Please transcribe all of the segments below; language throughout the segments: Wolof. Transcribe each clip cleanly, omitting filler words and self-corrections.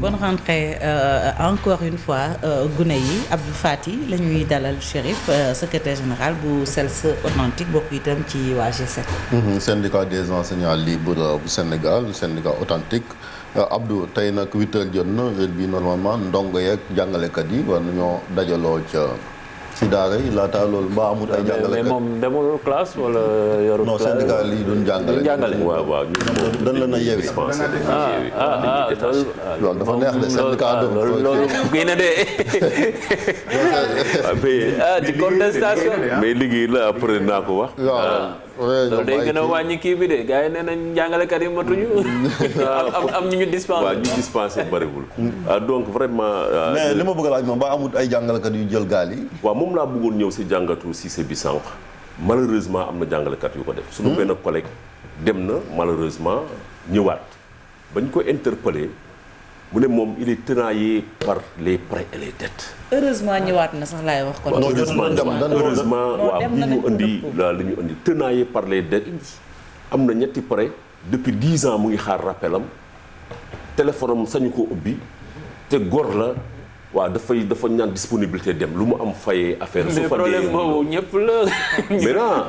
bonne rentrée encore une fois gune yi Abdou Fati la ñuy dalal Chérif secrétaire général bu CELS authentique bokk itam ci waa G7. syndicat des enseignants libres bu Sénégal syndicat authentique Abdou tey nag 8h jot na heure bi normalement ndongo yeeg jàngalekat yi war nañoo dajaloo ca si daara yi laata loolu mbaa amul ay jàngalekat mais moom demul classe wala yorul classe. non syndicat lii doon jàngale. waaw dañ la na yeewi. loolu dafa neex de syndicat loolu kii na de. ci contestation. mais liggéey la après naa ko wax. loolu day gën a wàññi kii bi de gars yi nee nañ jàngalekat yi matuñu. am ñu dispensé. waaw ñu dispensé bariwul. donc vraiment. mais li ma bëgg a laaj moom ba amut ay jàngalekat yu jël gaal yi. waaw moom laa bëggoon ñëw si jàngatu Cissé bi sànq malheureusement am na jàngalekat yu ko def. suñu benn collègue dem na malheureusement ñëwaat bañ ko interpellé mu ne moom il est tenaillé par les prêts et les dettes. heureusement ñëwaat na sax laay wax. kon heureusement waaw li ñu indi la li ñu indi tenaillé par les dettes. am na ñetti prêts depuis 10 ans mu ngi xaar rappelam téléphone am sañu ko ubbi te góor la. waaw dafa ñaan disponibilité dem lu mu am fayee affaire su fa dee problème boobu ñëpp la.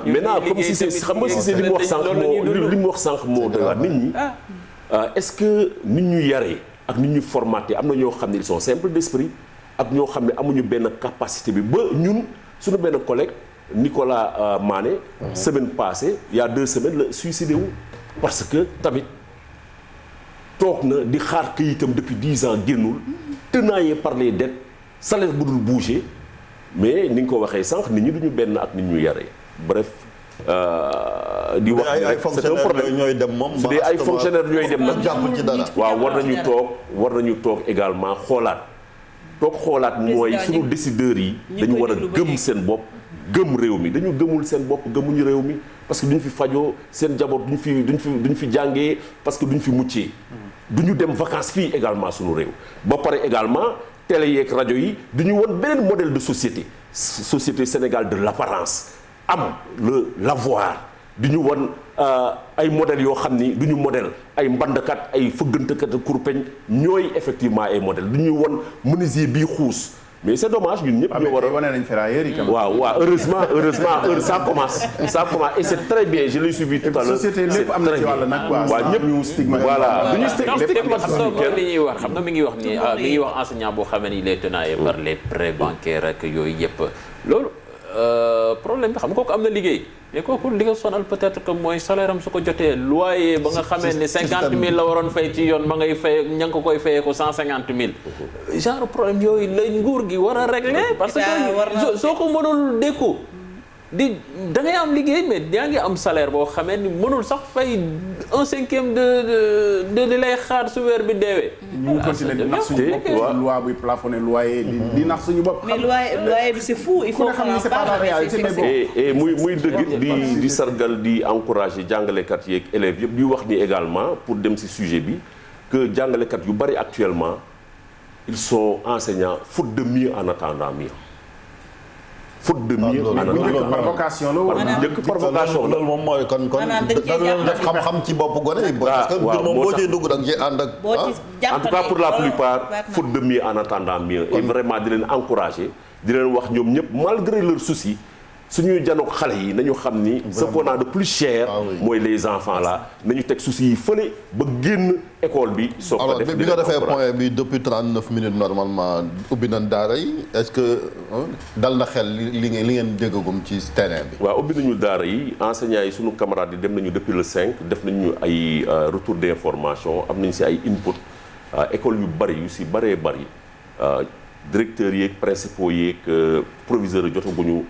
maintenant comme si c'est xam nga si c'est li mu wax sànq moo li mu wax sànq moo doy waar nit ñi. est-ce que nit ñu yaree ak nit ñu formaté am na ñoo xam ne ils sont simples d'esprit ak ñoo xam ne amuñu benn capacité bi ba ñun suñu benn collègue Nicolas Mané. semaine passée il y a 2 semaines la suicidé wu parce que tamit toog na di xaar këyitam depuis 10 ans génnul. tenaillé par les dettes salaire bu dul bouger mais ni nga ko waxee sànq nit ñi duñu benn ak nit ñu yaree bref di wax ay fonctionnaires ñooy dem moom su dee ay fonctionnaires ñooy dem nag jàpp ci dara waaw war nañu toog également xoolaat mooy suñu décideurs yi dañu war a gëm seen bopp gëm réew mi dañu gëmul seen bopp gëmuñu réew mi parce que duñ fi fajoo seen jaboot duñ fi jàngee parce que duñ fi muccee du ñu dem vacances fii également suñu réew ba pare également télé yeeg rajo yi du ñu won beneen modèle de société Sénégal de l'apparence am l'avoir du ñu won ay modèles yoo xam ni du ñu modèle ay mbandkat ay fëggantekat kurpeñ ñooy effectivement ay modèles du ñu won menuisier bii xuus mais c'est dommage ñun ñëpp ñoo war a wane nañ ferrailleurs yi waaw heureusement ça commence et c'est très bien je l'ai suivi tout à l'heure société lépp am na ci wàll nag waaw ñëpp ñu voilà duñu stigmatiser xam nga mi ngi wax ni enseignant boo xamee ni il est tenaillé par les prêts bancaires ak yooyu yëpp loolu problème bi xam nga kooku am na liggéey mais kooku li nga sonal peut-être que mooy salaire am su ko jotee loyer ba nga xamee ne 50 000 la waroon fay ci yoon ma ngay fay ña nga ko koy fayee ko 150 000 genre problème yooyu la nguur gi war a régler parce que soo ko mënul dékku da ngay am liggéey mais yaa ngi am salaire boo xamee ni mënul sax fay 1/5 de lay xaar su weer bi deewee. ñu ngi continuer di nax suñu bopp loi buy plafonné loyer di nax suñu bopp. mais loyer bi c'est fou il faut xam ne c'est pas la réalité mais bon. et muy dëgg di sargal di encourager jàngalekat yeeg élèves yëpp di wax ni également pour dem ci sujet bi que jàngalekat yu bari actuellement ils sont enseignants faute de mieux en attendant mieux. faute de mieux par vocation la wala njëkk par vocation la loolu moom mooy kon dañu def xam-xam ci bopp gone yi parce que moom boo ciy dugg da nga ciy ànd ak en tout cas pour la plupart faute de mieux en attendant mieux et vraiment di leen encourager di leen wax ñoom ñëpp malgré leurs soucis suñuy janook xale yi nañu xam ni ce qu'on a de plus cher mooy les enfants là nañu teg soucis yi fële ba génn école bi soo ko def bi nga defee point bi depuis 39 minutes normalement ubbi nañ daara yi est-ce que dal na xel li ngeen déggagum ci terrain bi waaw ubbi nañu daara yi enseignants yi suñu camarades yi dem nañu depuis le 5 def nañu ay retour d'information am nañu si ay input école yu bari yu si bëree bëri directeurs yeeg principaux yeeg proviseurs yi jotaguñu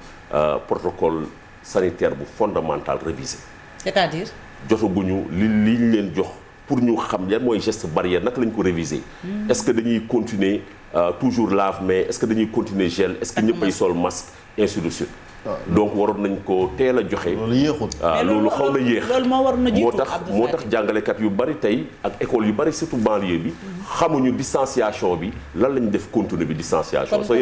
protocole sanitaire bu fondamental révisé. c'est-à-dire. jotaguñu li ñu leen jox pour ñu xam yan mooy geste barrière naka lañ ko réviser. est-ce que dañuy continuer toujours lave-mains est-ce que dañuy continuer gel est-ce que ñëppay sol masque ainsi de suite. donc waroon nañ ko teel a joxe. loolu yéexul. loolu xaw na yéex. loolu moo waroon na jiitu moo tax jàngalekat yu bari tey ak école yu bari surtout banlieue bi. xamuñu distanciation bi lan lañu def contenu bi distanciation. soo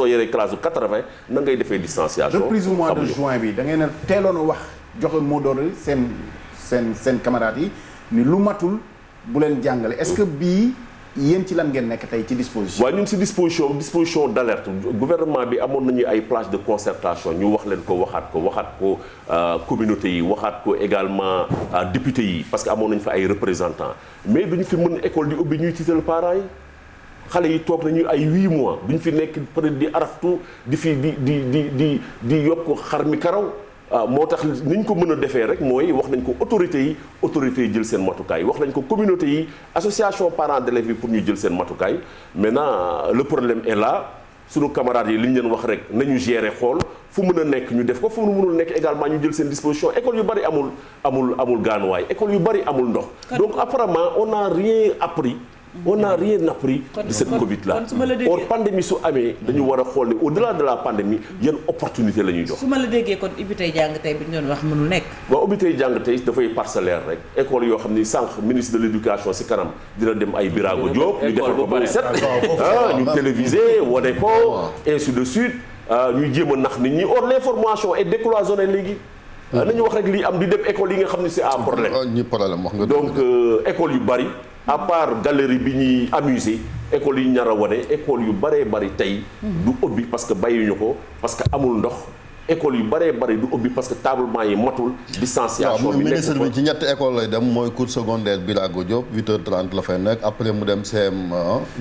yoree classe bu 80 na ngay defee distanciation. reprise mois de juin bi da ngeen a teeloon a wax joxe mot d'ordre seen camarades yi ni lu matul bu leen jàngale est-ce que bii yéen ci lan ngeen nekk tey ci disposition. waaw ñun si disposition d'alerte gouvernement bi amoon nañu ay plage de concertation ñu wax leen ko waxaat ko communauté yi waxaat ko également député yi parce que amoon nañu fa ay représentants mais duñu fi mën école di ubbi ñuy tiital parents yi xale yi toog nañu ay 8 mois duñu fi nekk peut-être di araftu di yokk xar mi karaw. moo tax ni ñu ko mën a defee rek mooy wax nañ ko autorités yi jël seen matukaay wax nañ ko communauté yi association parents d'élèves yi pour ñu jël seen matukaay maintenant le problème est là sunu camarades yi li ñu leen wax rek nañu gérer xool fu mën a nekk ñu def ko fu mu mënul nekk également ñu jël seen disposition école yu bari amul gaanuwaay école yu bari amul ndox donc apparemment on n'a rien appris de cette Covid là or pandémie su amee dañu war a xool ne au-delà de la pandémie yan opportunité la ñuy jox. su ma la déggee kon ubbi tey jàng tey bi ñu doon wax mënul nekk. waaw ubbi tey jàng tey dafay parcellaire rek école yoo xam ni sànq ministre de l'éducation ci kanam dina dem ay Birago Diop ñu defal ko ba mu set ñu télévisé wane ko ainsi de suite ñuy jéem a nax nit ñi or l'information est décloisonnée léegi. nañu wax rek lii am di dem école yi nga xam ne c'est un problème. wax nga donc école yu bari. à part galerie bi ñuy amusé école yi ñar a wane école yu bëree bëri tey du ubbi parce que bàyyuñu ko parce que amul ndox école yu bëree bëri du ubbi parce que tablement yi matul distanciation bi ministre bi ci ñetti école lay dem mooy cours secondaire Birago Diop 8h30 la fay nekk après mu dem CM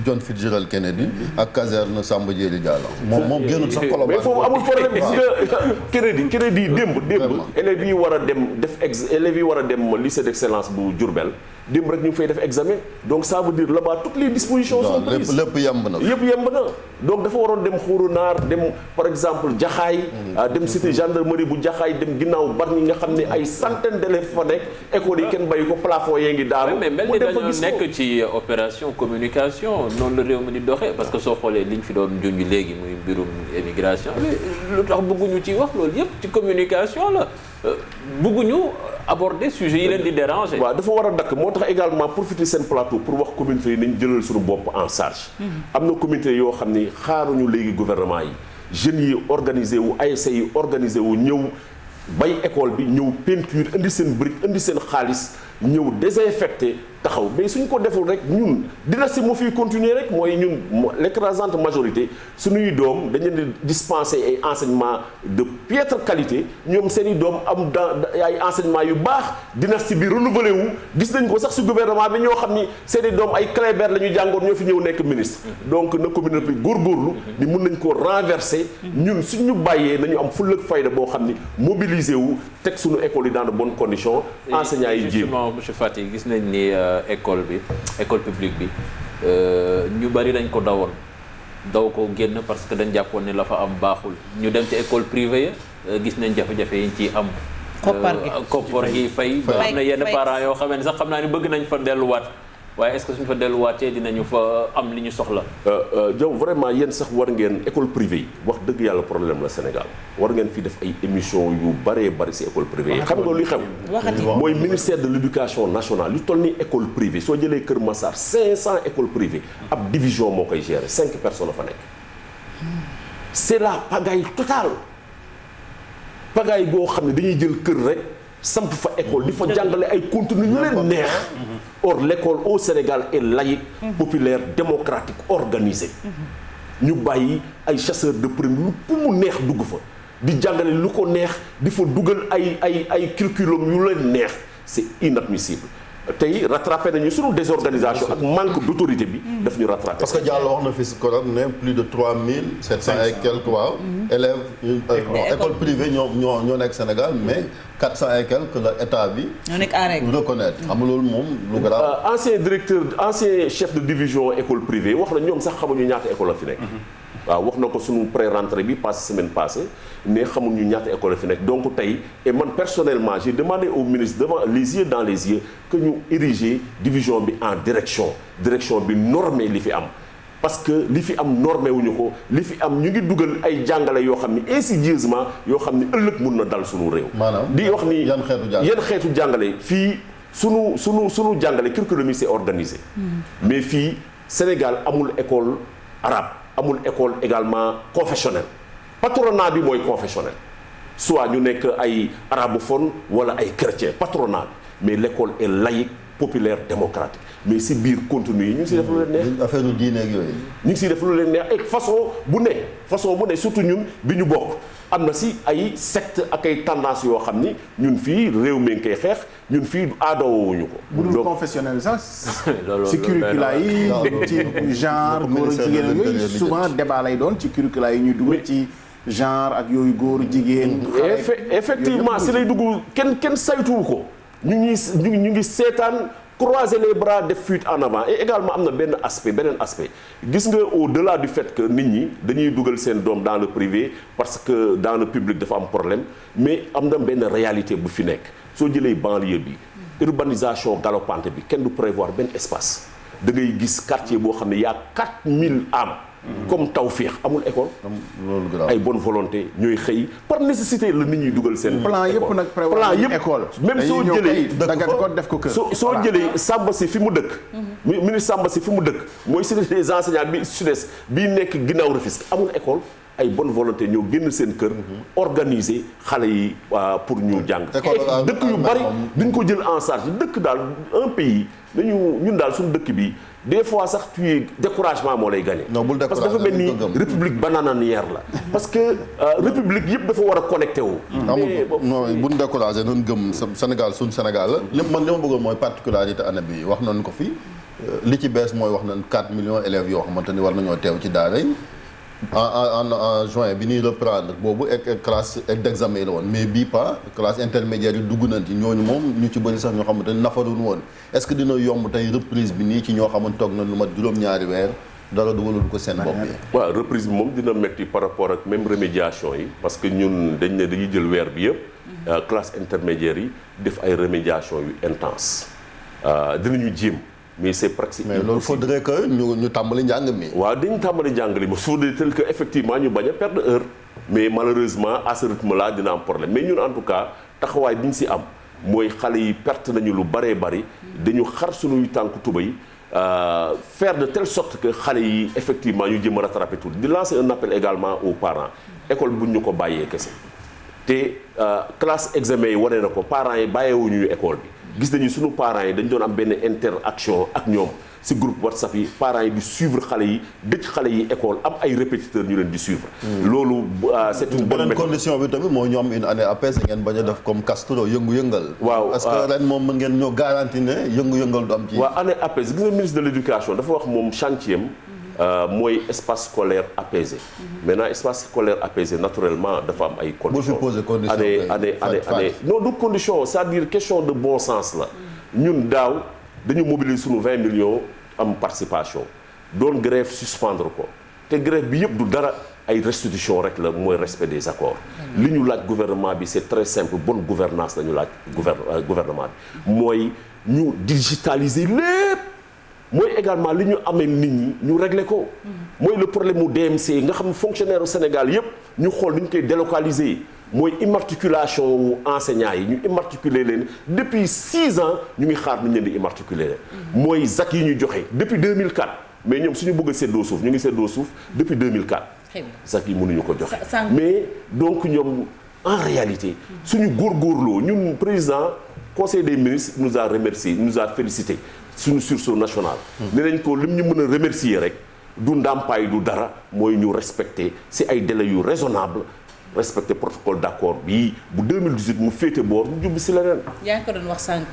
John Fitzgerald Kennedy ak caserne Samba Diéry Diallo moom génnul sax Colobane mais foofu amul problème gis nga Kennedy démb élèves yi war a dem élèves yi war a dem lycée d'excellence bu Diourbel démb rek ñu ngi fay def examen donc ça veut dire là-bas toutes les dispositions sont prises lépp yemb na donc dafa waroon dem Xurunaar dem par exemple Jaxaay dem cité gendarmerie bu Jaxaay dem ginnaaw Bargny nga xam ne ay centaines d'élèves fa nekk école yi kenn bàyyi ko plafond yee ngi daaru mais mel ni dañoo nekk ci opération communication noonu la réew mi di doxee parce que soo xoolee liñ fi doon junj léegi muy mbirum émigration lu tax bëgguñu ci wax loolu yëpp ci communication la bëgguñu aborder sujet yi leen di déranger. waaw dafa war a dakk moo tax également profiter seen plateau pour wax communauté yi nañ jëlal suñu bopp en charge. am na communauté yoo xam ni xaaruñu léegi gouvernement yi jeunes yi organisé wu ASC yi organisé wu ñëw bay école bi ñëw peinture indi seen brique indi seen xaalis ñëw désinfecté taxaw mais suñ ko deful rek ñun dina si mu fiy continuer rek mooy ñun l'écrasante majorité suñuy doom dañu leen di dispenser ay enseignements de piètre qualité ñoom seen i doom am ay enseignements yu baax dynastie bi renouvelé wu gis nañ ko sax si gouvernement bi ñoo xam ni seen i doom ay Kléber la ñu jàngoon ñoo fi ñëw nekk ministre donc na communauté bi góorgóorlu ni mun nañ ko renverser ñun suñ ñu bàyyee nañu am fulla ak fayda boo xam ni mobiliser wu teg suñu école yi dans de bonnes conditions enseignants yi jéem justement monsieur Fatick gis nañ ni école publique bi ñu bari dañ ko daw ko génn parce que dañ jàppoon ne la fa am baaxul ñu dem ci école privée ya gis nañ jafe-jafe yi ciy am koppar gi fay ba am na yenn parents yoo xam ne sax xam naa ni bëgg nañ fa delluwaat waaye est-ce que suñu fa delluwaatee dinañu fa am li ñu soxla. Diaw vraiment yéen sax war ngeen école privée yi wax dëgg yàlla problème la Sénégal war ngeen fi def ay émissions yu bëree bëri si école privée yi. xam nga luy xew. mooy ministère de l'éducation nationale lu toll ni école privée soo jëlee Kër Massar 500 écoles privées ab division moo koy gérer 5 personnes fa nekk. c'est la pagaille totale pagaille boo xam ne dañuy jël kër rek. samp fa école di fa jàngale ay contenu yu leen neex or l'école au Sénégal est laïque populaire démocratique organisée ñu bàyyi ay chasseurs de primes lu pour mu neex dugg fa di jàngale lu ko neex di fa dugal ay curriculum yu leen neex c'est inadmissible tey rattrapé nañu suñu désorganisation ak manque d'autorité bi daf ñu rattrapé. parce que Diallo wax na fi si korom ne plus de 3700 et quelques élèves école privée ñoo nekk Sénégal mais 400 et quelques la état bi ñoo nekk en règle reconnaître xam nga loolu moom lu grave. ancien chef de division école privée wax na ñoom sax xamuñu ñaata école la fi nekk. waaw wax na ko suñu pré-rentrée bi semaine passée ne xamuñu ñaata école la fi nekk donc tey et man personnellement j'ai demandé au ministre devant les yeux dans les yeux que ñu ériger division bi en direction bi normé li fi am parce que li fi am normé wuñu ko li fi am ñu ngi dugal ay jàngale yoo xam ni insidieusement yoo xam ni ëllëg mun na dal suñu réew di wax ni yan xeetu jàngale fii sunu jàngale curriculum c'est organisé mais fii Sénégal amul école arabe amul école également confessionnelle patronat bi mooy confessionnel soit ñu nekk ay arabophone wala ay chrétien patronat bi mais l'école est laïque populaire démocratique mais si biir contenu yi ñu ngi siy def lu leen neex. affaire u diine ak yooyu. ñu ngi siy def lu leen neex ak façon bu ne surtout ñun bi ñu bokk am na si ay secte ak ay tendance yoo xam ni ñun fii réew mi ngi koy xeex ñun fii aadawuñu ko. bu dul confessionnel sax. ci curricula yi ci genre góor ak jigéen yooyu souvent débat lay doon ci curricula yi ñuy dugal ci genre ak yooyu góor jigéen. effectivement si lay dugg kenn saytuwu ko ñu ngi seetaan. croiser les bras def fuite en avant et également am na beneen aspect gis nga au-delà du fait que nit ñi dañuy dugal seen doom dans le privé parce que dans le public dafa am problème mais am na benn réalité bu fi nekk soo jëlee banlieue bi urbanisation galopante bi kenn du prévoir benn espace da ngay gis quartier boo xam ne y a 4000 âmes comme Tawfekh amul école. ay bonne volonté ñooy xëy par nécessité la nit ñuy dugal seen. plan yëpp nag prévoir école. même soo jëlee dagat ko def ko kër. soo jëlee Samba si fi mu dëkk. ministre Samba si fi mu dëkk mooy cité des enseignants bi sud-est bii nekk ginnaaw Rufisque amul école. ay bonne volonté ñoo génn seen kër. organiser xale yi pour ñu jàng. dëkk yu bari duñ ko jël en charge dëkk daal un pays ñun daal suñu dëkk bi. des fois sax tu découragement moo lay gagné. non bul parce que dafa mel ni république banananière la. parce que république yëpp dafa war a connecté wu. amul non buñ découragé noonu gëm Sénégal suñ Sénégal la. li ma bëggoon mooy particularité année bi wax nañ ko fi li ci bees mooy wax nañ 4 millions élèves yoo xamante ni war nañoo teew ci daara yi. en juin bi ñuy reprendre boobu classe d'examen yi la woon mais bii pas classe intermédiaire yi dugg nañ ci ñooñu moom ñu ci bëri sax ñoo xamante ni nafaruñ woon est-ce que dina yomb tey reprise bi nii ci ñoo xamante toog na lu mat juróom-ñaari weer dara dugalul ko seen bopp yi. waaw reprise bi moom dina metti par rapport ak même remédiation yi parce que ñun dañuy jël weer bi yëpp classe intermédiaire yi def ay remédiation yu intense dinañu jéem. mais c'est pratique. mais loolu faudrait que ñu tàmbali njàng mi. waaw dañu tàmbali njàng li ma faudrait que effectivement ñu bañ a perdre heure mais malheureusement à ce rythme là dina am problème mais ñun en tout cas taxawaay bi ñu si am mooy xale yi perte nañu lu bëree bëri dañu xar suñuy tànk tubéy faire de telle sorte que xale yi effectivement ñu jëm a rattraper tout di lancer un appel également aux parents école buñ ñu ko bàyyee kese te classe examen yi wane na ko parents yi bàyyeewuñu école bi. gis nañu sunu parents yi dañu doon am benn interaction ak ñoom ci groupe WhatsApp yi parents yi di suivre xale yi dëj xale yi école am ay répétiteurs ñu leen di suivre. loolu c'est une bonne méthode. condition bi tamit moo ñu am une année apaisée ngeen bañ a def comme Castro yëngu-yëngal. waaw parce que ren moom mën ngeen ñoo garanti ne yëngu-yëngal du am ci. waaw année apaisée gis nga ministre de l'éducation dafa wax moom chantier am mooy espace scolaire apaisé. maintenant espace scolaire apaisé naturellement dafa am ay conditions. boo fi posé condition année non du condition c'est-à-dire question de bon sens la. ñun daaw dañu mobiliser sunu 20 millions am participation doon grève suspendre ko te grève bi yëpp du dara ay restitution rek la mooy respect des accords. li ñu laaj gouvernement bi c'est très simple bonne gouvernance la ñu laaj gouvernement bi mooy ñu digitaliser lépp. mooy également li ñu amee nit ñi ñu régler ko. mooy le problème mu DMC nga xam ne fonctionnaire au Sénégal yëpp ñu xool ni ñu koy délocaliser mooy immatriculation wu enseignants yi ñu immatriculer leen depuis 6 ans ñu ngi xaar ni ñu leen di immatriculer leen. mooy ZAC yi ñu joxe depuis 2004 mais ñoom suñu bëgg a séddoo suuf ñu ngi séddoo suuf depuis 2004. ZAC yi mënuñu ko joxe. mais donc ñoom en réalité. suñu góorgóorloo ñun président conseil des ministres nous a remercié nous a félicité. suñu sursaut national. ne nañ ko lim ñu mën a remercier rek du ndàmpaay du dara mooy ñu respecter ci ay délais yu raisonnable respecter protocole d'accord bii bu 2018 mu féete boor mu jubbi ci leneen. yaa ngi ko doon wax sànq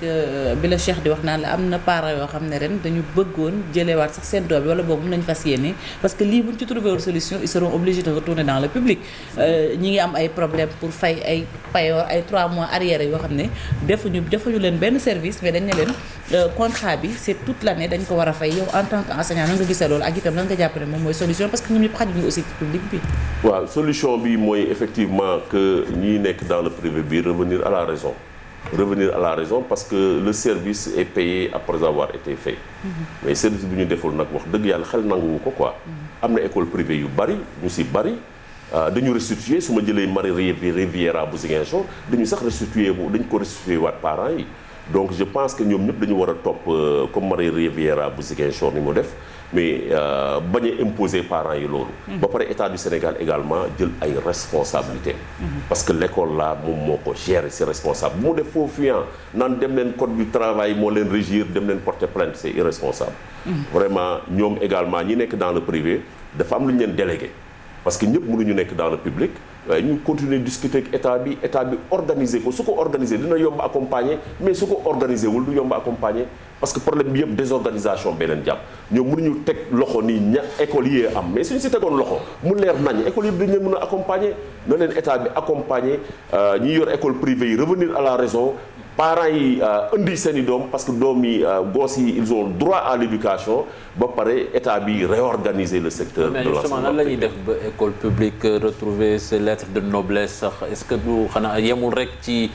bi la Cheikh di wax naan la am na parents yoo xam ne ren dañu bëggoon jëlewaat sax seen doom bi wala boobu mën nañu fas yéene parce que lii buñ ci trouver solution ils seront obligés de retourner dans le public. ñi ngi am ay problème pour fay ay payoor ay 3 mois arrière yoo xam ne defuñu leen benn service mais dañ ne leen contrat bi c'est toute l'année dañ ko war a fay yow en tant que enseignant nan nga gisee loolu ak itam nan nga jàpp ne moom mooy solution parce que ñoom ñëpp xajuñu aussi ci public bi. waaw solution bi mooy effectivement que ñi nekk dans le privé bi revenir à la raison parce que le service est payé après avoir été fait. mais service bi ñu deful nag wax dëgg yàlla xel nanguwu ko quoi. am na école privée yu bari ñu ci bari dañu restituer su ma jëlee Marie Riviera bu Ziguinchor dañu sax restituer dañ ko restituer waat parents yi donc je pense que ñoom ñëpp dañu war a topp comme Marie Riviera bu Ziguinchor ni mu def mais bañ a imposer parents yi loolu. ba pare état du Sénégal également jël ay responsabilités. parce que l'école là moom moo ko gérer c'est responsable bu mu def faux fuyant naan dem leen code du travail moo leen régir dem leen porter plainte c'est irresponsable. vraiment ñoom également ñi nekk dans le privé dafa am lu ñu leen délégué parce que ñëpp mënuñu nekk dans le public. waaye ñu continuer discuter ak état bi organiser ko su ko organiser dina yomb accompagner mais su ko organiser wul du yomb accompagner parce que problème bi yëpp désorganisation bee leen jàpp ñoom mënuñu teg loxo ni école yi am mais suñu si tegoon loxo mu leer nañ école yëpp dañ leen mën a accompagner na leen état bi accompagner ñi yor école privée yi revenir à la raison parents yi indi seen i doom parce que doom yi gosses yi ils ont droit à l'éducation ba pare état bi réorganiser le secteur de l'enseignement. Mais justement nan la ñuy def ba école publique retrouver ses lettres de noblesse sax est-ce que du xanaa yemul rek ci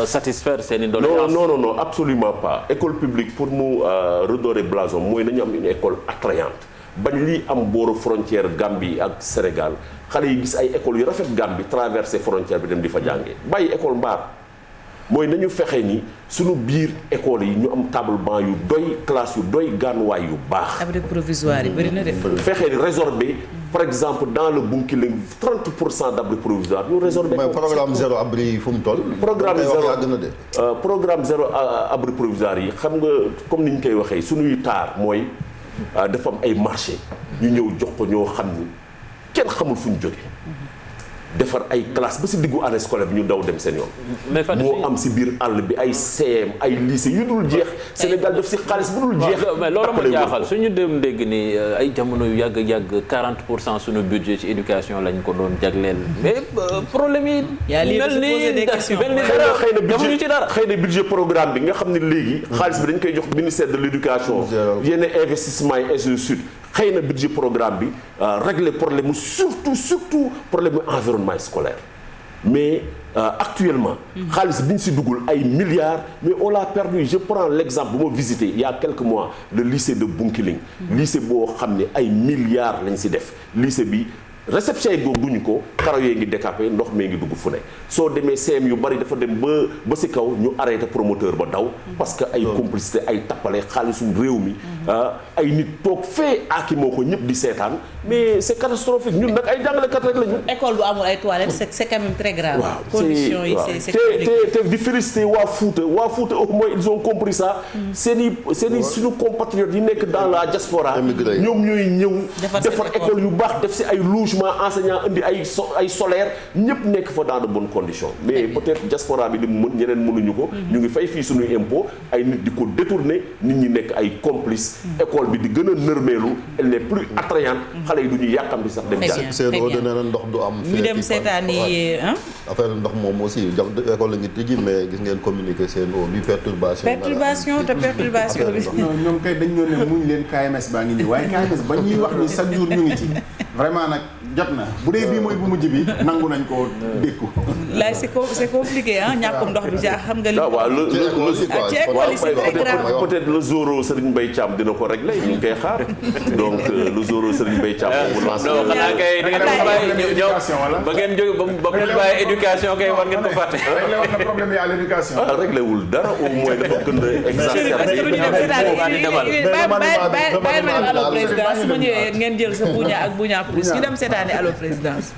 satisfaire seen i doléances? non absolument pas école publique pour mu redorer blason mooy nañu am une école attrayante bañ lii am booru frontière Gambie ak Sénégal xale yi gis ay écoles yu rafet Gambie traverser frontière bi dem di fa jàngee bàyyi école mbaar. mooy nañu fexe ni suñu biir école yi ñu am table banc yu doy classe yu doy gànnuwaay yu baax. abri provisoire yi bëri na de. fexe ni résorber par exemple dans le Bounkiling 30% d'abri provisoire ñu résorber. mais programme zéro abri fu mu toll. programme zéro abri provisoire yi xam nga comme ni ñu koy waxee suñuy taar mooy dafa am ay marché ñu ñëw jox ko ñoo xam ni kenn xamul fu ñu jógee. defar ay classe ba si diggu année scolaire bi ñu daw dem seen yoon. moo am si biir àll bi ay CM ay lycée yu dul jeex. Sénégal def si xaalis bu dul jeex. mais loolu ma jaaxal suñu dem dégg ni ay jamono yu yàgg 40% suñu budget ci éducation lañ ko doon jagleel. mais problème yi. mel ni dara xëy na budget programme bi nga xam ne léegi. xaalis bi dañ koy jox ministère de l'éducation. yenn investissement yi ainsi de suite. xëy na budget programme bi régler problème mu surtout problème mu environnement scolaire mais actuellement xaalis bi ñu si duggul ay milliards mais on l'a perdu je prends l'exemple bu ma visité il y a quelques mois le lycée de Bounkiling lycée boo xam ne ay milliards lañ si def lycée bi réception yi guñu ko karo yee ngi décapé ndox mee ngi dugg fu ne soo demee CM yu bari dafa dem ba si kaw ñu arrêté promoteur ba daw parce que ay complicité ay tappale xaalisu réew mi ay nit toog fee aaki moo ko ñëpp di seetaan mais c'est catastrophique ñun nag ay jàngalekat rek lañu. école bu amul ay toilettes c'est quand même très grave. waaw conditions yi c'est te di féliciter waa Fouta au moins ils ont compris ça. seeni suñu compatriotes yi nekk dans la diaspora. ñoom ñooy ñëw defar école yu baax def si ay enseignant indi ay solaire ñëpp nekk fa dans de bonnes conditions mais peut-être diaspora bi li mu mën ñeneen mënuñu ko ñu ngi fay fii suñuy impôt ay nit di ko détourner nit ñi nekk ay complices école bi di gën a nërmeelu elle n'est plus attrayante xale yi du ñu yàkkam bi sax dem jàng seen eau de nee na ndox du am ñu dem seetaani affaire ndox moom aussi école la ngi tëji mais gis ngeen communiqué seen eau bi perturbation bi ñoom kay dañ ñoo ne muñ leen KMS baa ngi ñëw waaye KMS ba ñuy wax ni chaque jour ñu ngi ci vraiment nag jot na bu dee bii mooy bu mujj bi nangu nañ koo dékku. là c'est compliqué ñàkkum ndox bi ja xam nga li. waaw ci école yi c'est très grave. peut-être le Zoro Serigne Mbaye Thiam dina ko régler ñu ngi koy xaar donc le Zoro Serigne Mbaye Thiam bu lancé. non xanaa kay da ngeen doon bàyyi ñëw ba ngeen jóge ba mu leen bàyyi éducation kay war ngeen ko fàtte. réglé woon na problème yi à l'éducation. réglé wul dara au moins dafa gën a exacerbé. bàyyi ma dem allo président su ma ñëwee ngeen jël sa buña ak buña plus ñu dem seetaani allo présidence